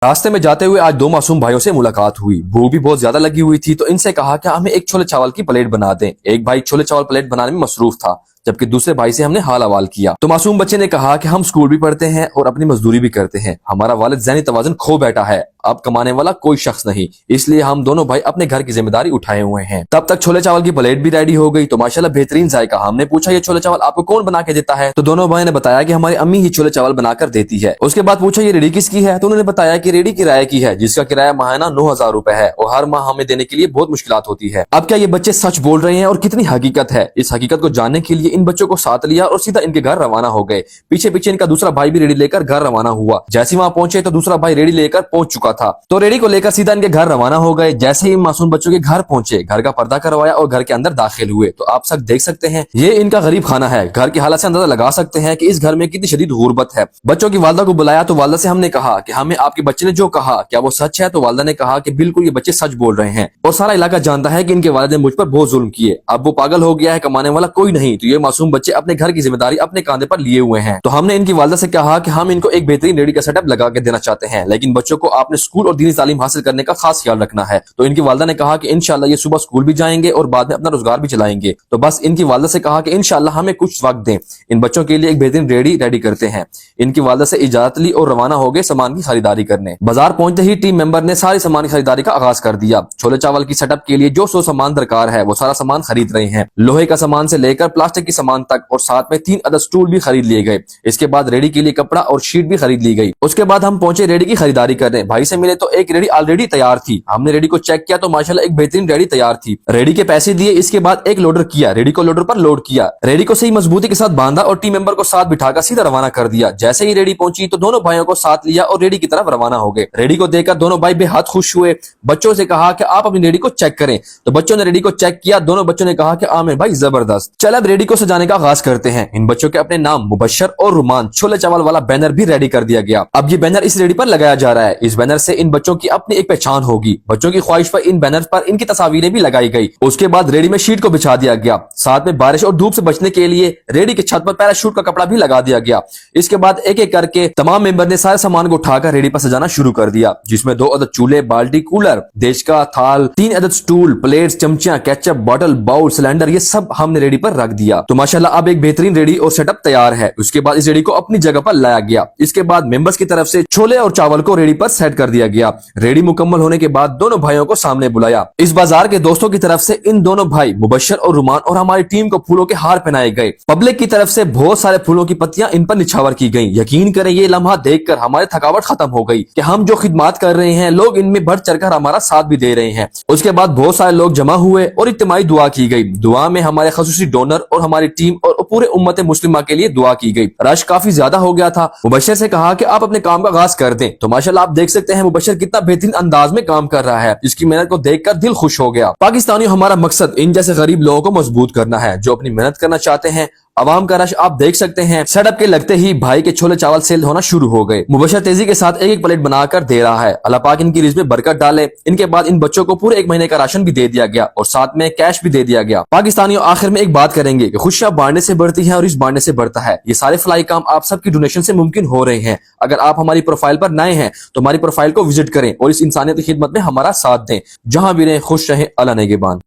راستے میں جاتے ہوئے آج دو معصوم بھائیوں سے ملاقات ہوئی۔ بھوک بھی بہت زیادہ لگی ہوئی تھی تو ان سے کہا کہ ہمیں ایک چھولے چاول کی پلیٹ بنا دیں۔ ایک بھائی چھولے چاول پلیٹ بنانے میں مصروف تھا جبکہ دوسرے بھائی سے ہم نے حال حوال کیا تو معصوم بچے نے کہا کہ ہم سکول بھی پڑھتے ہیں اور اپنی مزدوری بھی کرتے ہیں، ہمارا والد ذہنی توازن کھو بیٹھا ہے، اب کمانے والا کوئی شخص نہیں، اس لیے ہم دونوں بھائی اپنے گھر کی ذمہ داری اٹھائے ہوئے ہیں۔ تب تک چھولے چاول کی پلیٹ بھی ریڈی ہو گئی تو ماشاءاللہ بہترین ذائقہ۔ ہم نے پوچھا یہ چھولے چاول آپ کو کون بنا کے دیتا ہے تو دونوں بھائی نے بتایا کہ ہماری امی ہی چھولے چاول بنا کر دیتی ہے۔ اس کے بعد پوچھا یہ ریڈی کس کی ہے تو انہوں نے بتایا کہ ریڈی کرایہ کی ہے جس کا کرایہ ماہانہ 9000 روپے ہے اور ہر ماہ ہمیں دینے کے لیے بہت مشکلات ہوتی ہے۔ اب کیا یہ بچے سچ بول رہے ہیں اور کتنی حقیقت ہے؟ اس حقیقت کو جاننے کے لیے ان بچوں کو ساتھ لیا اور سیدھا ان کے گھر روانہ ہو گئے۔ پیچھے پیچھے ان کا دوسرا بھائی بھی ریڈی لے کر گھر روانہ ہوا۔ جیسے وہاں پہنچے تو دوسرا بھائی ریڈی لے کر پہنچ چکا تھا تو ریڈی کو لے کر سیدھا ان کے گھر روانہ ہو گئے۔ جیسے ہی معصوم بچوں کے گھر پہنچے، گھر کا پردہ کروایا اور گھر کے اندر داخل ہوئے تو آپ سب دیکھ سکتے ہیں یہ ان کا غریب خانہ ہے۔ گھر کی حالت سے اندازہ لگا سکتے ہیں کہ اس گھر میں کتنی شدید غربت ہے۔ بچوں کی والدہ کو بلایا تو والدہ سے ہم نے کہا کہ ہمیں آپ کے بچے نے جو کہا کیا وہ سچ ہے؟ تو والدہ نے کہا کہ بالکل یہ بچے سچ بول رہے ہیں اور سارا علاقہ جانتا ہے کہ ان کے والد نے مجھ پر بہت ظلم کیے، اب وہ پاگل ہو گیا ہے، کمانے والا کوئی نہیں، تو یہ معصوم بچے اپنے گھر کی ذمہ داری اپنے کاندھے پر لیے ہوئے ہیں۔ تو ہم نے ان کی والدہ سے کہا کہ ہم ان کو ایک بہترین ریڈی کا سیٹ اپ لگا کے دینا چاہتے ہیں، لیکن بچوں کو آپ نے اسکول اور دینی تعلیم حاصل کرنے کا خاص خیال رکھنا ہے۔ تو ان کی والدہ نے کہا کہ انشاءاللہ یہ صبح اسکول بھی جائیں گے اور بعد میں اپنا روزگار بھی چلائیں گے۔ تو بس ان کی والدہ سے کہا کہ انشاءاللہ ہمیں کچھ وقت دیں، ان بچوں کے لیے ایک بہترین ریڈی کرتے ہیں۔ ان کی والدہ سے اجازت لی اور روانہ ہو گئے سامان کی خریداری کرنے۔ بازار پہنچتے ہی ٹیم ممبر نے ساری سامان کی خریداری کا آغاز کر دیا۔ چھولے چاول کی سیٹ اپ کے لیے جو سامان درکار ہے وہ سارا سامان خرید رہے ہیں، لوہے کا سامان سے لے کر پلاسٹک کی سامان تک، اور ساتھ میں 3 عدد سٹول بھی خرید لیے گئے۔ اس کے بعد ریڈی کے لیے کپڑا اور شیٹ بھی خرید لی گئی۔ اس کے بعد ہم پہنچے ریڈی کی خریداری کرنے۔ بھائی سے ملے تو ایک ریڈی آلریڈی تیار تھی، ہم نے ریڈی کو چیک کیا تو ماشاءاللہ ایک بہترین ریڈی تیار تھی۔ ریڈی کے پیسے دیے، اس کے بعد ایک لوڈر کیا، ریڈی کو لوڈر پر لوڈ کیا، ریڈی کو صحیح مضبوطی کے ساتھ باندھا اور ٹیم ممبر کو ساتھ بٹھا کر سیدھا روانہ کر دیا۔ جیسے ہی ریڈی پہنچی تو دونوں بھائیوں کو ساتھ لیا اور ریڈی کی طرف روانہ ہو گئے۔ ریڈی کو دیکھ کر دونوں بھائی بے حد خوش ہوئے۔ بچوں سے کہا کہ آپ اپنی ریڈی کو چیک کریں تو بچوں نے ریڈی کو چیک کیا۔ دونوں بچوں نے کہا کہ عامر بھائی زبردست، چل اب ریڈی کو سجانے کا آغاز کرتے ہیں۔ ان بچوں کے اپنے نام مبشر اور رومان چھولے چاول والا بینر بھی ریڈی کر دیا گیا۔ اب یہ بینر اس ریڈی پر لگایا جا رہا ہے۔ اس بینر سے ان بچوں کی اپنی ایک پہچان ہوگی۔ بچوں کی خواہش پر ان بینر پر ان کی تصاویریں بھی لگائی گئی۔ اس کے بعد ریڈی میں شیٹ کو بچھا دیا گیا، ساتھ میں بارش اور دھوپ سے بچنے کے لیے ریڈی کی چھت پر پیراشوٹ کا کپڑا بھی لگا دیا گیا۔ اس کے بعد ایک ایک کر کے تمام ممبر نے سارے سامان کو اٹھا کر ریڈی پر سجانا شروع کر دیا، جس میں 2 عدد چولہے، بالٹی، کولر، دیش کا تھال، 3 عدد سٹول، پلیٹس، چمچیاں، کیچپ، بوتل، باؤل، سلنڈر، یہ سب ہم نے ریڈی پر رکھ دیا۔ تو ماشاءاللہ اب ایک بہترین ریڈی اور سیٹ اپ تیار ہے۔ اس کے بعد اس ریڈی کو اپنی جگہ پر لایا گیا۔ اس کے بعد ممبرز کی طرف سے چھولے اور چاول کو ریڈی پر سیٹ کر دیا گیا۔ ریڈی مکمل ہونے کے بعد دونوں بھائیوں کو سامنے بلایا۔ اس بازار کے دوستوں کی طرف سے ان دونوں بھائی مبشر اور رومان اور ہماری ٹیم کو پھولوں کے ہار پہنائے گئے۔ پبلک کی طرف سے بہت سارے پھولوں کی پتیاں ان پر نچھاور کی گئیں۔ یقین کریں یہ لمحہ دیکھ کر ہماری تھکاوٹ ختم ہو گئی کہ ہم جو خدمات کر رہے ہیں لوگ ان میں بڑھ چڑھ کر ہمارا ساتھ بھی دے رہے ہیں۔ اس کے بعد بہت سارے لوگ جمع ہوئے اور اجتماعی دعا کی گئی۔ دعا میں ہمارے خصوصی ڈونر اور ہماری ٹیم اور پورے امت مسلمہ کے لیے دعا کی گئی۔ رش کافی زیادہ ہو گیا تھا۔ مبشر سے کہا کہ آپ اپنے کام کا آغاز کر دیں تو ماشاءاللہ آپ دیکھ سکتے ہیں مبشر کتنا بہترین انداز میں کام کر رہا ہے۔ اس کی محنت کو دیکھ کر دل خوش ہو گیا۔ پاکستانیوں ہمارا مقصد ان جیسے غریب لوگوں کو مضبوط کرنا ہے جو اپنی محنت کرنا چاہتے ہیں۔ عوام کا رش آپ دیکھ سکتے ہیں۔ سیٹ اپ کے لگتے ہی بھائی کے چھولے چاول سیل ہونا شروع ہو گئے۔ مبشر تیزی کے ساتھ ایک ایک پلیٹ بنا کر دے رہا ہے۔ اللہ پاک ان کی رزق میں برکت ڈالے۔ ان کے بعد ان بچوں کو پورے 1 مہینے کا راشن بھی دے دیا گیا اور ساتھ میں کیش بھی دے دیا گیا۔ پاکستانیوں آخر میں ایک بات کریں گے کہ خوشیاں بانٹنے سے بڑھتی ہیں اور اس بانٹنے سے بڑھتا ہے۔ یہ سارے فلاحی کام آپ سب کی ڈونیشن سے ممکن ہو رہے ہیں۔ اگر آپ ہماری پروفائل پر نئے ہیں تو ہماری پروفائل کو وزٹ کریں اور اس انسانیت کی خدمت میں ہمارا ساتھ دیں۔ جہاں بھی رہیں خوش رہیں، اللہ نگہبان۔